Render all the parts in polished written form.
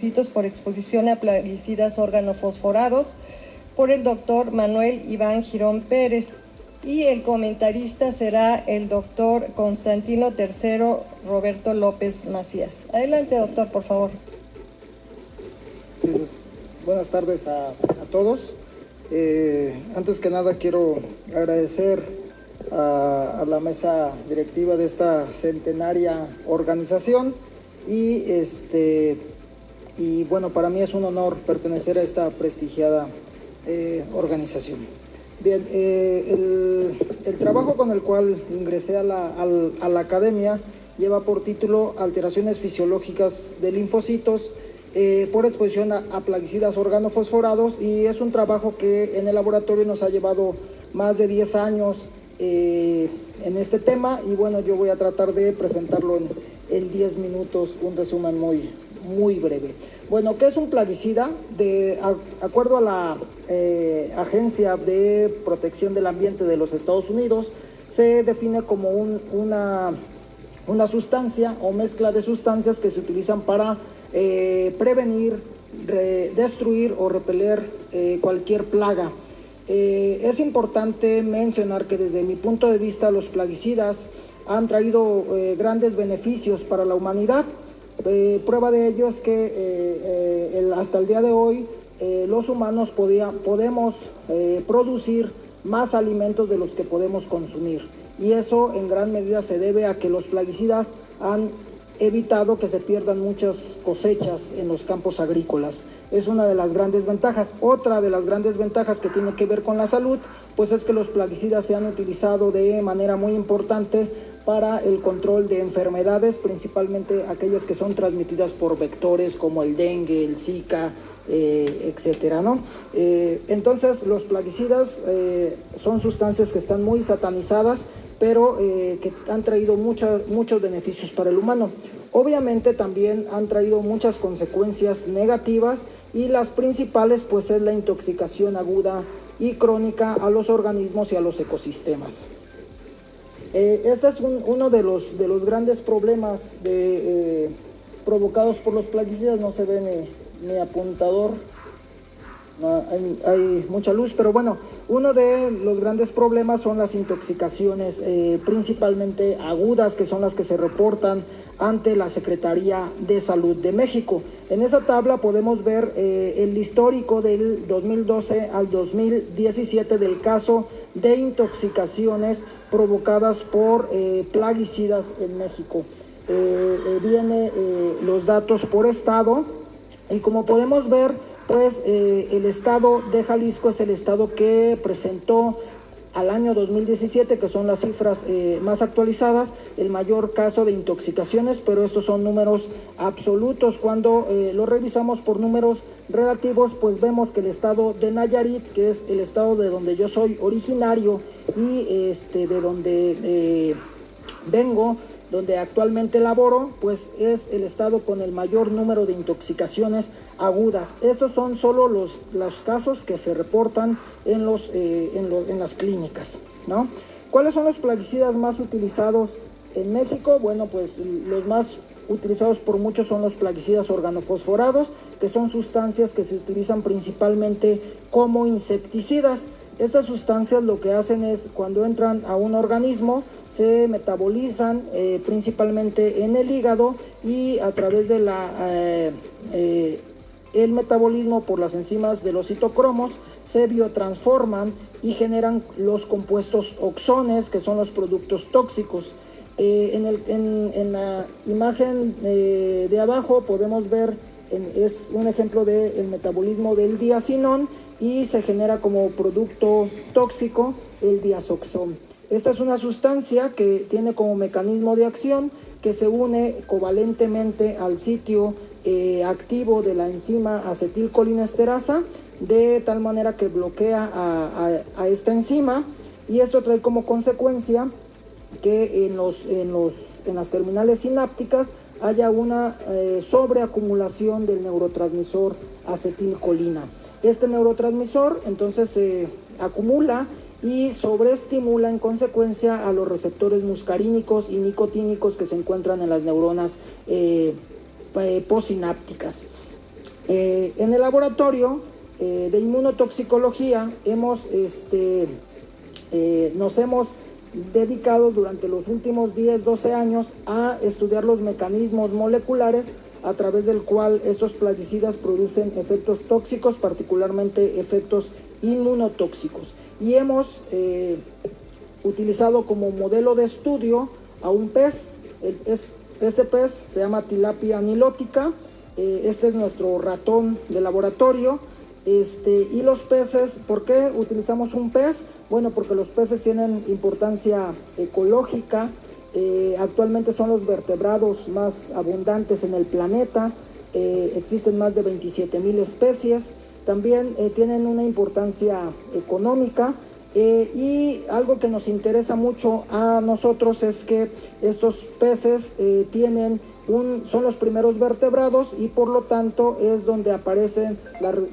linfocitos por exposición a plaguicidas organofosforados por el doctor Manuel Iván Girón Pérez. Y el comentarista será el doctor Constantino III Roberto López Macías. Adelante, doctor, por favor. Buenas tardes a todos. Antes que nada quiero agradecer a la mesa directiva de esta centenaria organización y bueno, para mí es un honor pertenecer a esta prestigiada organización. Bien, el trabajo con el cual ingresé a la academia lleva por título Alteraciones fisiológicas de linfocitos por exposición a plaguicidas organofosforados, y es un trabajo que en el laboratorio nos ha llevado más de 10 años en este tema, y bueno, yo voy a tratar de presentarlo en 10 minutos, un resumen muy breve. Bueno, ¿qué es un plaguicida? De acuerdo a la Agencia de Protección del Ambiente de los Estados Unidos, se define como una sustancia o mezcla de sustancias que se utilizan para prevenir, destruir o repeler cualquier plaga. Es importante mencionar que desde mi punto de vista los plaguicidas han traído grandes beneficios para la humanidad. Prueba de ello es que hasta el día de hoy los humanos podemos producir más alimentos de los que podemos consumir, y eso en gran medida se debe a que los plaguicidas han evitado que se pierdan muchas cosechas en los campos agrícolas. Es una de las grandes ventajas. Otra de las grandes ventajas que tiene que ver con la salud, pues es que los plaguicidas se han utilizado de manera muy importante para el control de enfermedades, principalmente aquellas que son transmitidas por vectores como el dengue, el Zika, etcétera, ¿no? Entonces los plaguicidas son sustancias que están muy satanizadas, pero que han traído muchos beneficios para el humano. Obviamente también han traído muchas consecuencias negativas, y las principales pues es la intoxicación aguda y crónica a los organismos y a los ecosistemas. Este es uno de los grandes problemas provocados por los plaguicidas. No se ve mi apuntador. No, hay mucha luz, pero bueno, uno de los grandes problemas son las intoxicaciones, principalmente agudas, que son las que se reportan ante la Secretaría de Salud de México. En esa tabla podemos ver el histórico del 2012 al 2017 del caso de intoxicaciones provocadas por plaguicidas en México. Viene los datos por estado, y como podemos ver, pues el estado de Jalisco es el estado que presentó al año 2017, que son las cifras más actualizadas, el mayor caso de intoxicaciones, pero estos son números absolutos. Cuando lo revisamos por números relativos, pues vemos que el estado de Nayarit, que es el estado de donde yo soy originario y de donde vengo, donde actualmente laboro, pues es el estado con el mayor número de intoxicaciones agudas. Estos son solo los casos que se reportan en las clínicas, ¿no? ¿Cuáles son los plaguicidas más utilizados en México? Bueno, pues los más utilizados por muchos son los plaguicidas organofosforados, que son sustancias que se utilizan principalmente como insecticidas. Estas sustancias lo que hacen es, cuando entran a un organismo, se metabolizan principalmente en el hígado, y a través de el metabolismo por las enzimas de los citocromos se biotransforman y generan los compuestos oxones, que son los productos tóxicos. En la imagen de abajo podemos ver, es un ejemplo del metabolismo del diacinón, y se genera como producto tóxico el diazoxón. Esta es una sustancia que tiene como mecanismo de acción que se une covalentemente al sitio activo de la enzima acetilcolinesterasa, de tal manera que bloquea a esta enzima, y esto trae como consecuencia que en las terminales sinápticas haya una sobreacumulación del neurotransmisor acetilcolina. Este neurotransmisor entonces se acumula y sobreestimula en consecuencia a los receptores muscarínicos y nicotínicos que se encuentran en las neuronas postsinápticas. En el laboratorio de inmunotoxicología nos hemos dedicado durante los últimos 10-12 años a estudiar los mecanismos moleculares a través del cual estos plaguicidas producen efectos tóxicos, particularmente efectos inmunotóxicos. Y hemos utilizado como modelo de estudio a un pez. Este pez se llama Tilapia nilotica. Este es nuestro ratón de laboratorio. Y los peces, ¿por qué utilizamos un pez? Bueno, porque los peces tienen importancia ecológica. Actualmente son los vertebrados más abundantes en el planeta. Existen más de 27,000 especies. También tienen una importancia económica. Y algo que nos interesa mucho a nosotros es que estos peces son los primeros vertebrados y por lo tanto es donde aparecen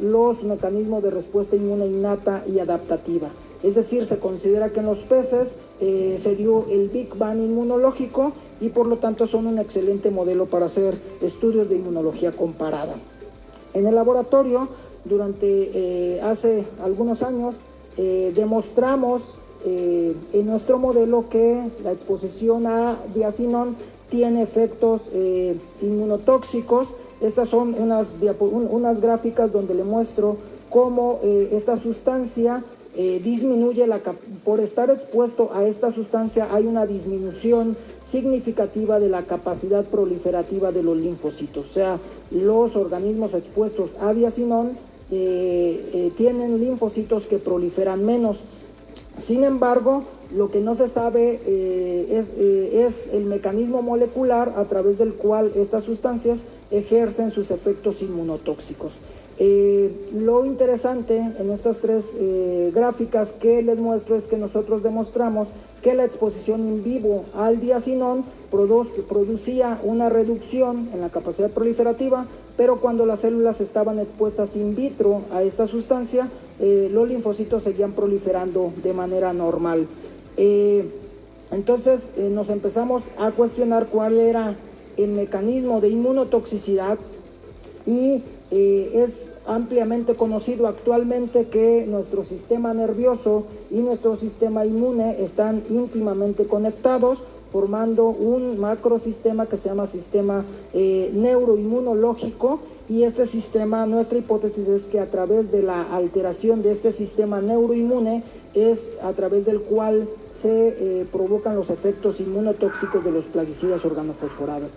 los mecanismos de respuesta inmune innata y adaptativa. Es decir, se considera que en los peces se dio el Big Bang inmunológico y por lo tanto son un excelente modelo para hacer estudios de inmunología comparada. En el laboratorio, hace algunos años, demostramos en nuestro modelo que la exposición a diacinón tiene efectos inmunotóxicos. Estas son unas gráficas donde le muestro cómo esta sustancia disminuye, por estar expuesto a esta sustancia hay una disminución significativa de la capacidad proliferativa de los linfocitos. O sea, los organismos expuestos a diacinón tienen linfocitos que proliferan menos. Sin embargo, lo que no se sabe es el mecanismo molecular a través del cual estas sustancias ejercen sus efectos inmunotóxicos. Lo interesante en estas tres gráficas que les muestro es que nosotros demostramos que la exposición in vivo al diacinón producía una reducción en la capacidad proliferativa, pero cuando las células estaban expuestas in vitro a esta sustancia, los linfocitos seguían proliferando de manera normal. Entonces nos empezamos a cuestionar cuál era el mecanismo de inmunotoxicidad y es ampliamente conocido actualmente que nuestro sistema nervioso y nuestro sistema inmune están íntimamente conectados, formando un macrosistema que se llama sistema neuroinmunológico. Y este sistema, nuestra hipótesis es que a través de la alteración de este sistema neuroinmune es a través del cual se provocan los efectos inmunotóxicos de los plaguicidas organofosforados.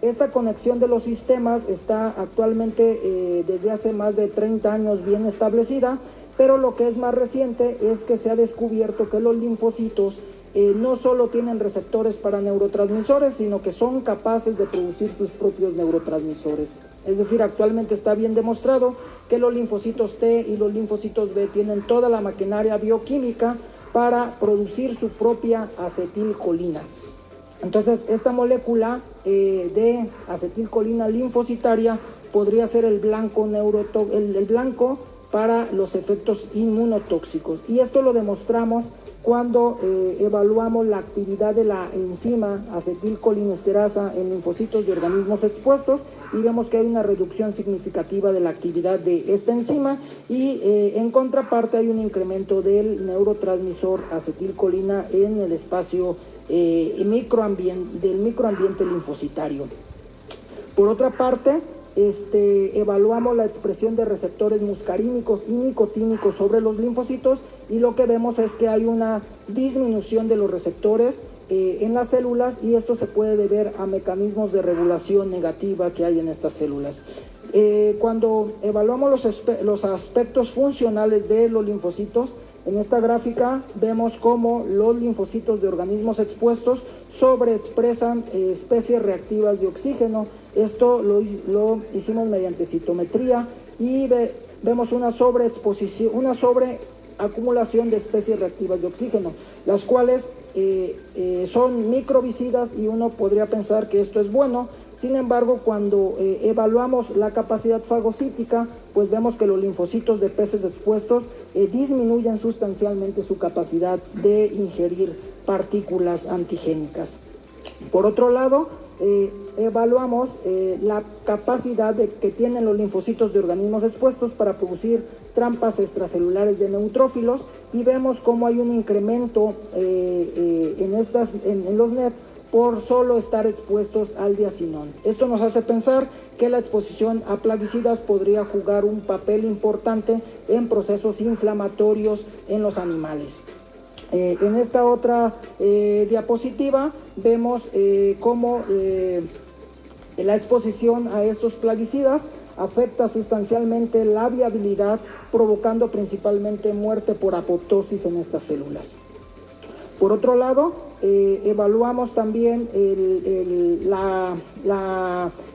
Esta conexión de los sistemas está actualmente desde hace más de 30 años bien establecida, pero lo que es más reciente es que se ha descubierto que los linfocitos no solo tienen receptores para neurotransmisores, sino que son capaces de producir sus propios neurotransmisores. Es decir, actualmente está bien demostrado que los linfocitos T y los linfocitos B tienen toda la maquinaria bioquímica para producir su propia acetilcolina. Entonces, esta molécula de acetilcolina linfocitaria podría ser el blanco para los efectos inmunotóxicos. Y esto lo demostramos cuando evaluamos la actividad de la enzima acetilcolinesterasa en linfocitos de organismos expuestos y vemos que hay una reducción significativa de la actividad de esta enzima y en contraparte hay un incremento del neurotransmisor acetilcolina en el espacio del microambiente linfocitario. Por otra parte, evaluamos la expresión de receptores muscarínicos y nicotínicos sobre los linfocitos y lo que vemos es que hay una disminución de los receptores en las células y esto se puede deber a mecanismos de regulación negativa que hay en estas células. Cuando evaluamos los aspectos funcionales de los linfocitos, en esta gráfica vemos cómo los linfocitos de organismos expuestos sobreexpresan especies reactivas de oxígeno. Esto lo hicimos mediante citometría y vemos una sobreacumulación de especies reactivas de oxígeno, las cuales son microvicidas y uno podría pensar que esto es bueno. Sin embargo, cuando evaluamos la capacidad fagocítica, pues vemos que los linfocitos de peces expuestos disminuyen sustancialmente su capacidad de ingerir partículas antigénicas. Por otro lado, evaluamos la capacidad que tienen los linfocitos de organismos expuestos para producir trampas extracelulares de neutrófilos y vemos cómo hay un incremento en los NETs por solo estar expuestos al diacinón. Esto nos hace pensar que la exposición a plaguicidas podría jugar un papel importante en procesos inflamatorios en los animales. En esta otra diapositiva vemos cómo la exposición a estos plaguicidas afecta sustancialmente la viabilidad, provocando principalmente muerte por apoptosis en estas células. Por otro lado, evaluamos también el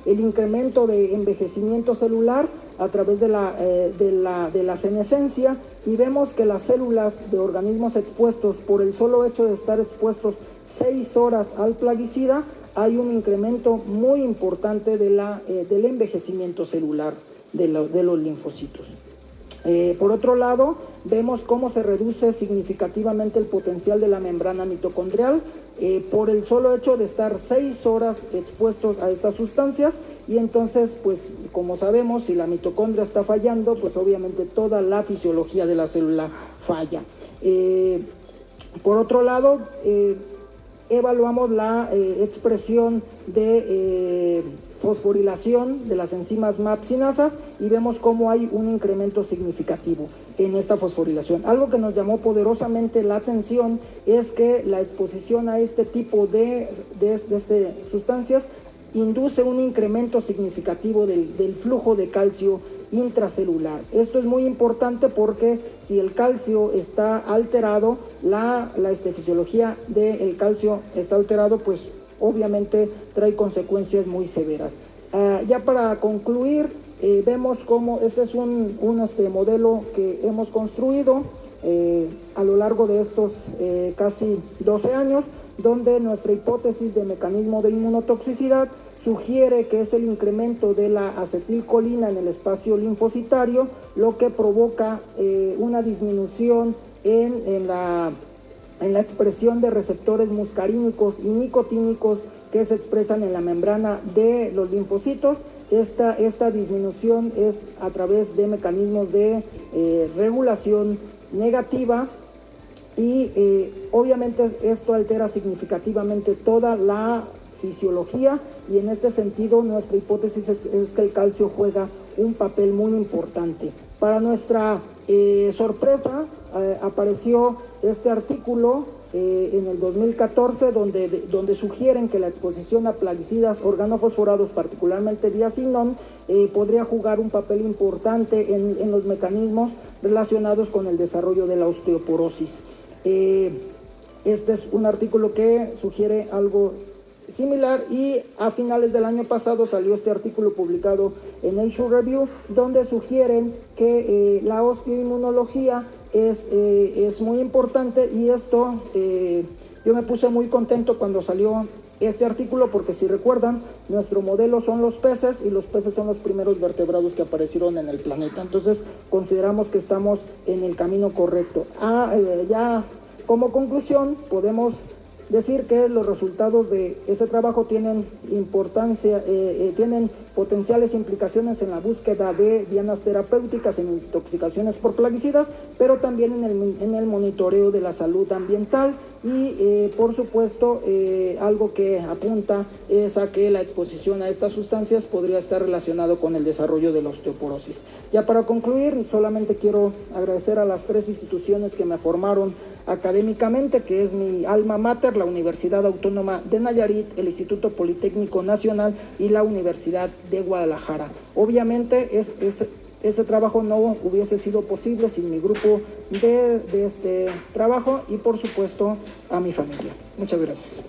incremento de envejecimiento celular a través de la senescencia y vemos que las células de organismos expuestos, por el solo hecho de estar expuestos 6 horas al plaguicida, hay un incremento muy importante del envejecimiento celular de los linfocitos. Por otro lado, vemos cómo se reduce significativamente el potencial de la membrana mitocondrial por el solo hecho de estar 6 horas expuestos a estas sustancias y entonces, pues como sabemos, si la mitocondria está fallando, pues obviamente toda la fisiología de la célula falla. Por otro lado, evaluamos la expresión de fosforilación de las enzimas MAP sinasas y vemos cómo hay un incremento significativo en esta fosforilación. Algo que nos llamó poderosamente la atención es que la exposición a este tipo de sustancias induce un incremento significativo del flujo de calcio intracelular. Esto es muy importante porque si el calcio está alterado, la fisiología del calcio está alterado, pues obviamente trae consecuencias muy severas. Ya para concluir, vemos cómo este es un modelo que hemos construido a lo largo de estos casi 12 años, donde nuestra hipótesis de mecanismo de inmunotoxicidad sugiere que es el incremento de la acetilcolina en el espacio linfocitario lo que provoca una disminución en la expresión de receptores muscarínicos y nicotínicos que se expresan en la membrana de los linfocitos. Esta disminución es a través de mecanismos de regulación negativa y obviamente esto altera significativamente toda la fisiología y en este sentido nuestra hipótesis es que el calcio juega un papel muy importante. Para nuestra sorpresa, apareció este artículo en el 2014 donde sugieren que la exposición a plaguicidas organofosforados, particularmente diacinón, podría jugar un papel importante en los mecanismos relacionados con el desarrollo de la osteoporosis. Este es un artículo que sugiere algo similar y a finales del año pasado salió este artículo publicado en Nature Review donde sugieren que la osteoinmunología es muy importante y esto yo me puse muy contento cuando salió este artículo porque si recuerdan nuestro modelo son los peces y los peces son los primeros vertebrados que aparecieron en el planeta, entonces consideramos que estamos en el camino correcto. Ya como conclusión podemos decir que los resultados de ese trabajo tienen importancia, tienen potenciales implicaciones en la búsqueda de dianas terapéuticas en intoxicaciones por plaguicidas, pero también en el monitoreo de la salud ambiental y por supuesto algo que apunta es a que la exposición a estas sustancias podría estar relacionado con el desarrollo de la osteoporosis. Ya para concluir, solamente quiero agradecer a las 3 instituciones que me formaron académicamente, que es mi alma mater, la Universidad Autónoma de Nayarit, el Instituto Politécnico Nacional y la Universidad de Guadalajara. Obviamente ese trabajo no hubiese sido posible sin mi grupo de este trabajo y por supuesto a mi familia. Muchas gracias.